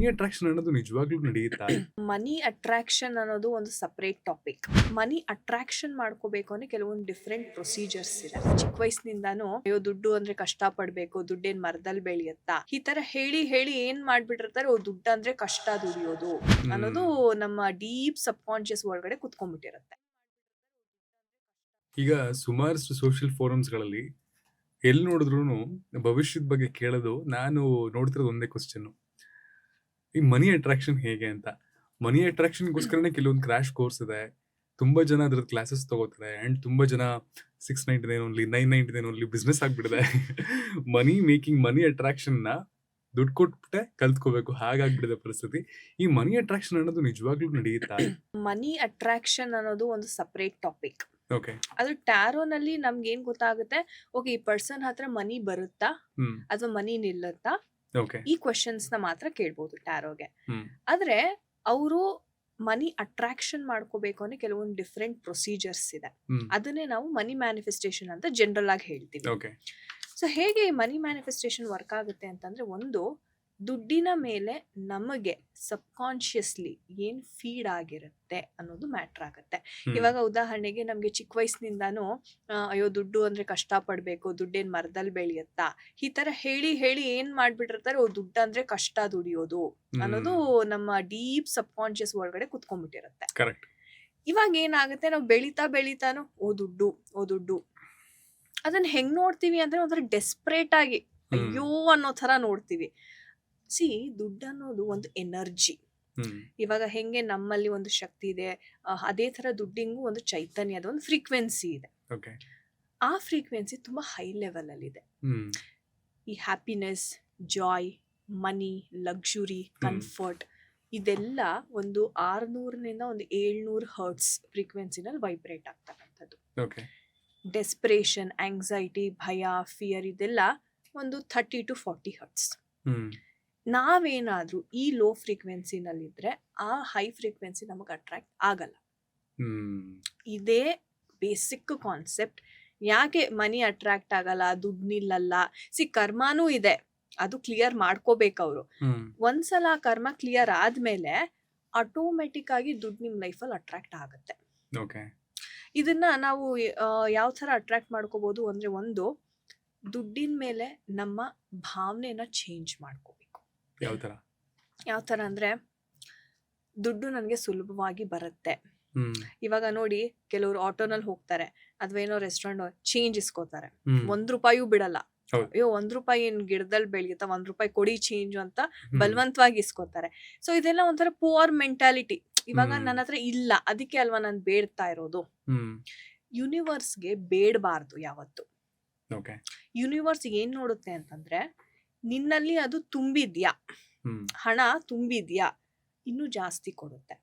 ಮನಿ attraction ಅನ್ನೋದು ನಿಜವಾಗ್ಲೂ ನಡೆಯುತ್ತಾ? ಮನಿ ಅಟ್ರಾಕ್ಷನ್ ಅನ್ನೋದು ಒಂದು ಸಪ್ರೇಟ್ ಟಾಪಿಕ್. ಮನಿ ಅಟ್ರಾಕ್ಷನ್ ಮಾಡ್ಕೋಬೇಕು ಅಂದ್ರೆ ಕೆಲವೊಂದು ಡಿಫ್ರೆಂಟ್ ಪ್ರೊಸೀಜರ್ಸ್ ಇದೆ. ಚಿಕ್ಕ ವಯಸ್ಸಿನಿಂದಾನು ಅಯ್ಯೋ ದುಡ್ಡು ಅಂದ್ರೆ ಕಷ್ಟ ಪಡ್ಬೇಕು, ದುಡ್ಡೇನ್ ಮರದಲ್ಲಿ ಬೆಳೆಯತ್ತಾ, ಈ ತರ ಹೇಳಿ ಹೇಳಿ ಏನ್ ಮಾಡ್ಬಿಟ್ಟಿರ್ತಾರೆ, ದುಡ್ಡು ಅಂದ್ರೆ ಕಷ್ಟ ದುಡಿಯೋದು ಅನ್ನೋದು ನಮ್ಮ ಡೀಪ್ ಸಬ್ ಕಾನ್ಶಿಯಸ್ ಒಳಗಡೆ ಕುತ್ಕೊಂಡ್ಬಿಟ್ಟಿರುತ್ತೆ. ಈಗ ಸುಮಾರಷ್ಟು ಸೋಷಿಯಲ್ ಫೋರಮ್ಸ್ಗಳಲ್ಲಿ ಎಲ್ಲಿ ನೋಡಿದ್ರು ಭವಿಷ್ಯದ ಬಗ್ಗೆ ಕೇಳೋದು, ನಾನು ನೋಡ್ತಿರೋದು ಒಂದೇ ಕ್ವಶನ್, ಈ ಮನಿ ಅಟ್ರಾಕ್ಷನ್ ಹೇಗೆ ಅಂತ. ಮನಿ ಅಟ್ರಾಕ್ಷನ್ಗೋಸ್ಕರನೇ ಕೆಲವೊಂದು ಕ್ರಾಶ್ ಕೋರ್ಸ್ ಇದೆ, ತುಂಬಾ ಜನ ಅದ್ರದ್ದು ಕ್ಲಾಸಸ್ ತಗೋತಾರೆ, ಅಂಡ್ ತುಂಬಾ ಜನ 699 ಓನ್ಲಿ 999 ಓನ್ಲಿ ಬಿಸ್ನೆಸ್ ಆಗ್ಬಿಟ್ಟಿದೆ. ಮನಿ ಮೇಕಿಂಗ್, ಮನಿ ಅಟ್ರಾಕ್ಷನ್ ನ ದುಡ್ಡು ಕೊಟ್ಬಿಟ್ಟೆ ಕಲ್ತ್ಕೋಬೇಕು, ಹಾಗಾಗ್ಬಿಟ್ಟಿದೆ ಪರಿಸ್ಥಿತಿ. ಈ ಮನಿ ಅಟ್ರಾಕ್ಷನ್ ಅನ್ನೋದು ನಿಜವಾಗ್ಲೂ ನಡೆಯುತ್ತಾ? ಮನಿ ಅಟ್ರಾಕ್ಷನ್ ಅನ್ನೋದು ಒಂದು ಸಪ್ರೇಟ್ ಟಾಪಿಕ್. ಓಕೆ. ಅದು ಟ್ಯಾರೋನಲ್ಲಿ ನಮ್ಗೆ ಏನ್ ಗೊತ್ತಾಗುತ್ತೆ, ಓಕೆ ಈ ಪರ್ಸನ್ ಹತ್ರ ಮನಿ ಬರುತ್ತಾ ಅಥವಾ ಮನಿ ನಿಲ್ಲುತ್ತಾ, ಓಕೆ. ಈ ಕ್ವಶನ್ಸ್ ನ ಮಾತ್ರ ಕೇಳ್ಬೋದು ಟ್ಯಾರೋಗೆ. ಹ್ಮ್. ಆದ್ರೆ ಅವರು ಮನಿ ಅಟ್ರಾಕ್ಷನ್ ಮಾಡ್ಕೋಬೇಕು ಅಂದ್ರೆ ಕೆಲವೊಂದು ಡಿಫ್ರೆಂಟ್ ಪ್ರೊಸೀಜರ್ಸ್ ಇದೆ. ಅದನ್ನೇ ನಾವು ಮನಿ ಮ್ಯಾನಿಫೆಸ್ಟೇಷನ್ ಅಂತ ಜನರಲ್ ಆಗಿ ಹೇಳ್ತೀವಿ. ಓಕೆ. ಸೊ ಹೇಗೆ ಮನಿ ಮ್ಯಾನಿಫೆಸ್ಟೇಷನ್ ವರ್ಕ್ ಆಗುತ್ತೆ ಅಂತಂದ್ರೆ, ಒಂದು ದುಡ್ಡಿನ ಮೇಲೆ ನಮಗೆ ಸಬ್ ಕಾನ್ಶಿಯಸ್ಲಿ ಏನ್ ಫೀಡ್ ಆಗಿರುತ್ತೆ ಅನ್ನೋದು ಮ್ಯಾಟ್ರ್ ಆಗುತ್ತೆ. ಇವಾಗ ಉದಾಹರಣೆಗೆ ನಮ್ಗೆ ಚಿಕ್ಕ ವಯಸ್ಸಿನಿಂದಾನು ಅಯ್ಯೋ ದುಡ್ಡು ಅಂದ್ರೆ ಕಷ್ಟ ಪಡ್ಬೇಕು, ದುಡ್ಡೇನ್ ಮರದಲ್ಲಿ ಬೆಳೆಯತ್ತಾ, ಈ ತರ ಹೇಳಿ ಹೇಳಿ ಏನ್ ಮಾಡ್ಬಿಟ್ಟಿರ್ತಾರೆ, ದುಡ್ಡು ಅಂದ್ರೆ ಕಷ್ಟ ದುಡಿಯೋದು ಅನ್ನೋದು ನಮ್ಮ ಡೀಪ್ ಸಬ್ ಕಾನ್ಶಿಯಸ್ ಒಳಗಡೆ ಕುತ್ಕೊಂಡ್ಬಿಟ್ಟಿರುತ್ತೆ. ಕರೆಕ್ಟ್. ಇವಾಗ ಏನಾಗುತ್ತೆ, ನಾವು ಬೆಳೀತಾ ಬೆಳೀತಾನು ಓ ದುಡ್ಡು ಅದನ್ನ ಹೆಂಗ್ ನೋಡ್ತೀವಿ ಅಂದ್ರೆ ಒಂಥರ ಡೆಸ್ಪರೇಟ್ ಆಗಿ ಅಯ್ಯೋ ಅನ್ನೋ ತರ ನೋಡ್ತೀವಿ. ಸಿ, ದುಡ್ಡು ಅನ್ನೋದು ಒಂದು ಎನರ್ಜಿ. ಇವಾಗ ಹೆಂಗೆ ನಮ್ಮಲ್ಲಿ ಒಂದು ಶಕ್ತಿ ಇದೆ, ಅದೇ ತರ ದುಡ್ಡಿಂಗೂ ಒಂದು ಚೈತನ್ಯದ ಒಂದು ಫ್ರೀಕ್ವೆನ್ಸಿ ಇದೆ. ಆ ಫ್ರೀಕ್ವೆನ್ಸಿ ತುಂಬಾ ಹೈ ಲೆವೆಲ್ ಅಲ್ಲಿ ಇದೆ. ಈ ಹ್ಯಾಪಿನೆಸ್, ಜಾಯ್, ಮನಿ, ಲಕ್ಸುರಿ, ಕಂಫರ್ಟ್ ಇದೆಲ್ಲ ಒಂದು 600 ಒಂದು 700 ಹರ್ಟ್ಸ್ ಫ್ರೀಕ್ವೆನ್ಸಿನಲ್ಲಿ ವೈಬ್ರೇಟ್ ಆಗ್ತಕ್ಕಂಥದ್ದು. ಡೆಸ್ಪರೇಷನ್, ಆಂಗ್ಸೈಟಿ, ಭಯ, ಫಿಯರ್ ಇದೆಲ್ಲ ಒಂದು 30 to 40 ಹರ್ಟ್ಸ್. ನಾವೇನಾದ್ರೂ ಈ ಲೋ ಫ್ರೀಕ್ವೆನ್ಸಿನಲ್ಲಿದ್ರೆ ಆ ಹೈ ಫ್ರೀಕ್ವೆನ್ಸಿ ನಮಗೆ ಅಟ್ರಾಕ್ಟ್ ಆಗಲ್ಲ. ಇದೇ ಬೇಸಿಕ್ ಕಾನ್ಸೆಪ್ಟ್. ಯಾಕೆ ಮನಿ ಅಟ್ರಾಕ್ಟ್ ಆಗಲ್ಲ, ದುಡ್ಡು ನಿಲ್ಲಲ್ಲ? ಸಿ, ಕರ್ಮಾನೂ ಇದೆ, ಅದು ಕ್ಲಿಯರ್ ಮಾಡ್ಕೋಬೇಕು ಅವರು. ಒಂದ್ಸಲ ಕರ್ಮ ಕ್ಲಿಯರ್ ಆದ್ಮೇಲೆ ಆಟೋಮೆಟಿಕ್ ಆಗಿ ದುಡ್ಡು ನಿಮ್ ಲೈಫಲ್ಲಿ ಅಟ್ರಾಕ್ಟ್ ಆಗುತ್ತೆ. ಇದನ್ನ ನಾವು ಯಾವ ತರ ಅಟ್ರಾಕ್ಟ್ ಮಾಡ್ಕೋಬಹುದು ಅಂದ್ರೆ, ಒಂದು ದುಡ್ಡಿನ ಮೇಲೆ ನಮ್ಮ ಭಾವನೆನ ಚೇಂಜ್ ಮಾಡ್ಕೋಬೇಕು. ಯಾವ ತರ ಅಂದ್ರೆ, ದುಡ್ಡು ನನಗೆ ಸುಲಭವಾಗಿ ಬರುತ್ತೆ. ಇವಾಗ ನೋಡಿ, ಕೆಲವರು ಆಟೋನಲ್ಲಿ ಹೋಗ್ತಾರೆ ಅಥವಾ ಏನೋ ರೆಸ್ಟೋರೆಂಟ್ ಚೇಂಜ್ ಇಸ್ಕೋತಾರೆ, ₹1 ಬಿಡಲ್ಲ. ಅಯ್ಯೋ ₹1 ಏನ್ ಗಿಡದಲ್ಲಿ ಬೆಳೆಯುತ್ತಾ, ₹1 ಕೊಡಿ ಚೇಂಜ್ ಅಂತ ಬಲವಂತವಾಗಿ ಇಸ್ಕೋತಾರೆ. ಸೊ ಇದೆಲ್ಲ ಒಂಥರ ಪುವರ್ ಮೆಂಟಾಲಿಟಿ. ಇವಾಗ ನನ್ನ ಹತ್ರ ಇಲ್ಲ, ಅದಕ್ಕೆ ಅಲ್ವಾ ನಾನು ಬೇಡ್ತಾ ಇರೋದು. ಯೂನಿವರ್ಸ್ಗೆ ಬೇಡಬಾರ್ದು ಯಾವತ್ತು. ಯೂನಿವರ್ಸ್ ಏನ್ ನೋಡುತ್ತೆ ಅಂತಂದ್ರೆ, ನಿನ್ನಲ್ಲಿ ಅದು ತುಂಬಿದ್ಯಾ, ಹಣ ತುಂಬಿದ್ಯಾ, ಇನ್ನೂ ಜಾಸ್ತಿ ಕೊಡುತ್ತೆ.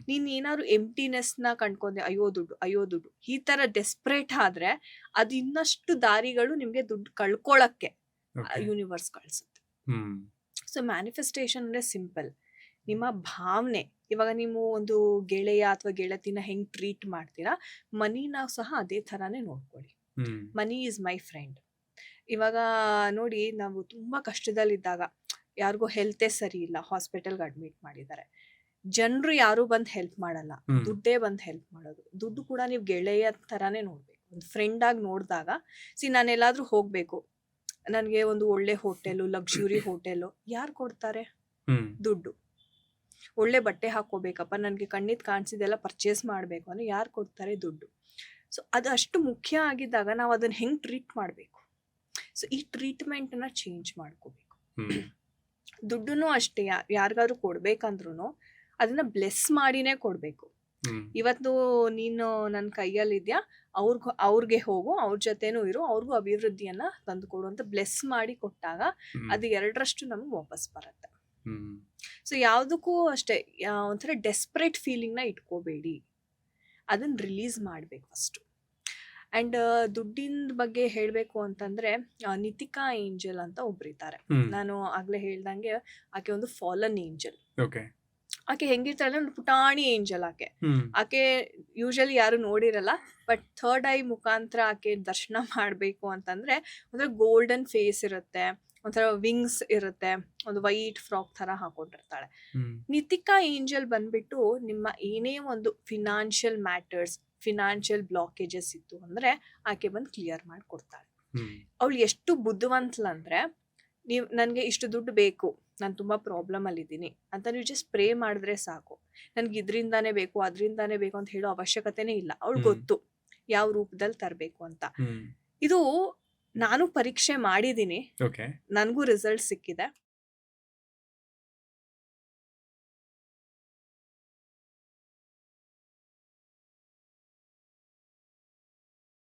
ನೀನ್ ಏನಾದ್ರು ಎಂಪ್ಟಿನೆಸ್ ನ ಕಂಡ್ಕೊಂಡೆ, ಅಯ್ಯೋ ದುಡ್ಡು ಈ ತರ ಡೆಸ್ಪರೇಟ್ ಆದ್ರೆ ಅದು ಇನ್ನಷ್ಟು ದಾರಿಗಳು ನಿಮ್ಗೆ ದುಡ್ಡು ಕಳ್ಕೊಳಕ್ಕೆ ಯೂನಿವರ್ಸ್ ಕಳ್ಸುತ್ತೆ. ಸೊ ಮ್ಯಾನಿಫೆಸ್ಟೇಷನ್ ಅಂದ್ರೆ ಸಿಂಪಲ್, ನಿಮ್ಮ ಭಾವನೆ. ಇವಾಗ ನೀವು ಒಂದು ಗೆಳೆಯ ಅಥವಾ ಗೆಳತಿನ ಹೆಂಗ್ ಟ್ರೀಟ್ ಮಾಡ್ತೀರಾ, ಮನಿನ ಸಹ ಅದೇ ತರಾನೇ ನೋಡ್ಕೊಳ್ಳಿ. Money is my friend. ಇವಾಗ ನೋಡಿ, ನಾವು ತುಂಬಾ ಕಷ್ಟದಲ್ಲಿದ್ದಾಗ, ಯಾರಿಗೂ ಹೆಲ್ತೇ ಸರಿ ಇಲ್ಲ, ಹಾಸ್ಪಿಟಲ್ಗೆ ಅಡ್ಮಿಟ್ ಮಾಡಿದ್ದಾರೆ, ಜನರು ಯಾರು ಬಂದ್ ಹೆಲ್ಪ್ ಮಾಡಲ್ಲ, ದುಡ್ಡೇ ಬಂದ್ ಹೆಲ್ಪ್ ಮಾಡೋದು. ದುಡ್ಡು ಕೂಡ ನೀವು ಗೆಳೆಯ ತರಾನೇ ನೋಡ್ಬೇಕು, ಒಂದು ಫ್ರೆಂಡ್ ಆಗಿ ನೋಡಿದಾಗ. ನಾನು ಎಲ್ಲಾದ್ರೂ ಹೋಗ್ಬೇಕು, ನನ್ಗೆ ಒಂದು ಒಳ್ಳೆ ಹೋಟೆಲು, ಲಕ್ಸುರಿ ಹೋಟೆಲು ಯಾರು ಕೊಡ್ತಾರೆ? ದುಡ್ಡು. ಒಳ್ಳೆ ಬಟ್ಟೆ ಹಾಕೋಬೇಕಪ್ಪ, ನನ್ಗೆ ಕಣ್ಣಿದ್ ಕಾಣಿಸಿದೆಲ್ಲ ಪರ್ಚೇಸ್ ಮಾಡ್ಬೇಕು ಅಂದ್ರೆ ಯಾರು ಕೊಡ್ತಾರೆ? ದುಡ್ಡು. ಸೊ ಅದು ಅಷ್ಟು ಮುಖ್ಯ ಆಗಿದ್ದಾಗ ನಾವು ಅದನ್ನ ಹೆಂಗ್ ಟ್ರೀಟ್ ಮಾಡ್ಬೇಕು. ಸೊ ಈ ಟ್ರೀಟ್ಮೆಂಟ್ ನ ಚೇಂಜ್ ಮಾಡ್ಕೋಬೇಕು. ದುಡ್ಡುನು ಅಷ್ಟೇ, ಯಾರಿಗಾದ್ರು ಕೊಡ್ಬೇಕಂದ್ರು ಅದನ್ನ ಬ್ಲೆಸ್ ಮಾಡಿನೇ ಕೊಡ್ಬೇಕು. ಇವತ್ತು ನೀನು ನನ್ನ ಕೈಯಲ್ಲಿದ್ಯಾ, ಅವ್ರಿಗೆ ಹೋಗು, ಅವ್ರ ಜೊತೆನೂ ಇರು, ಅವ್ರಿಗೂ ಅಭಿವೃದ್ಧಿಯನ್ನ ತಂದು ಕೊಡು ಅಂತ ಬ್ಲೆಸ್ ಮಾಡಿ ಕೊಟ್ಟಾಗ ಅದು 2ರಷ್ಟು ನಮ್ಗೆ ವಾಪಸ್ ಬರುತ್ತೆ. ಸೊ ಯಾವ್ದಕ್ಕೂ ಅಷ್ಟೇ, ಒಂಥರ ಡೆಸ್ಪರೇಟ್ ಫೀಲಿಂಗ್ ನ ಇಟ್ಕೋಬೇಡಿ, ಅದನ್ನ ರಿಲೀಸ್ ಮಾಡ್ಬೇಕು ಫಸ್ಟ್. ಅಂಡ್ ದುಡ್ಡಿನ ಬಗ್ಗೆ ಹೇಳ್ಬೇಕು ಅಂತಂದ್ರೆ, ನಿತಿಕಾ ಏಂಜಲ್ ಅಂತ ಒಬ್ರಿದ್ದಾರೆ. ನಾನು ಆಗ್ಲೇ ಹೇಳ್ದಂಗೆ ಆಕೆ ಒಂದು ಫಾಲನ್ ಏಂಜಲ್. ಆಕೆ ಹೆಂಗಿರ್ತಾಳೆ, ಒಂದು ಪುಟಾಣಿ ಏಂಜಲ್ ಆಕೆ ಯೂಶಲಿ ಯಾರು ನೋಡಿರಲ್ಲ, ಬಟ್ ಥರ್ಡ್ ಐ ಮುಖಾಂತರ ಆಕೆ ದರ್ಶನ ಮಾಡ್ಬೇಕು ಅಂತಂದ್ರೆ, ಅಂದ್ರೆ ಗೋಲ್ಡನ್ ಫೇಸ್ ಇರುತ್ತೆ, ಒಂಥರ ವಿಂಗ್ಸ್ ಇರುತ್ತೆ, ಒಂದು ವೈಟ್ ಫ್ರಾಕ್ ತರ ಹಾಕೊಂಡಿರ್ತಾಳೆ. ಹ್ಮ್ ನಿತಿಕಾ ಏಂಜಲ್ ಬಂದ್ಬಿಟ್ಟು ನಿಮ್ಮ ಏನೇ ಒಂದು ಫಿನಾನ್ಷಿಯಲ್ ಮ್ಯಾಟರ್ಸ್, ಫಿನಾನ್ಷಿಯಲ್ ಬ್ಲಾಕೇಜಸ್ ಇತ್ತು ಅಂದ್ರೆ ಆಕೆ ಬಂದು ಕ್ಲಿಯರ್ ಮಾಡ್ಕೊಡ್ತಾಳೆ. ಹ್ಮ್ ಅವಳು ಎಷ್ಟು ಬುದ್ಧಿವಂತಲಂದ್ರೆ, ನೀವು ನನಗೆ ಇಷ್ಟು ದುಡ್ಡು ಬೇಕು, ನಾನು ತುಂಬಾ ಪ್ರಾಬ್ಲಮ್ ಅಲ್ಲಿ ಇದ್ದೀನಿ ಅಂತ ನೀವು ಜಸ್ಟ್ ಪ್ರೇ ಮಾಡಿದ್ರೆ ಸಾಕು, ನನ್ಗೆ ಇದರಿಂದಾನೇ ಬೇಕು ಅದರಿಂದಾನೇ ಬೇಕು ಅಂತ ಹೇಳೋ ಅವಶ್ಯಕತೆನೇ ಇಲ್ಲ. ಅವಳು ಹ್ಮ್. ಗೊತ್ತು ಯಾವ ರೂಪದಲ್ಲಿ ತರಬೇಕು ಅಂತ. ಹ್ಮ್ ಇದು ನಾನು ಪರೀಕ್ಷೆ ಮಾಡಿದ್ದೀನಿ, ಓಕೆ ನನಗೂ ರಿಸಲ್ಟ್ ಸಿಕ್ಕಿದೆ.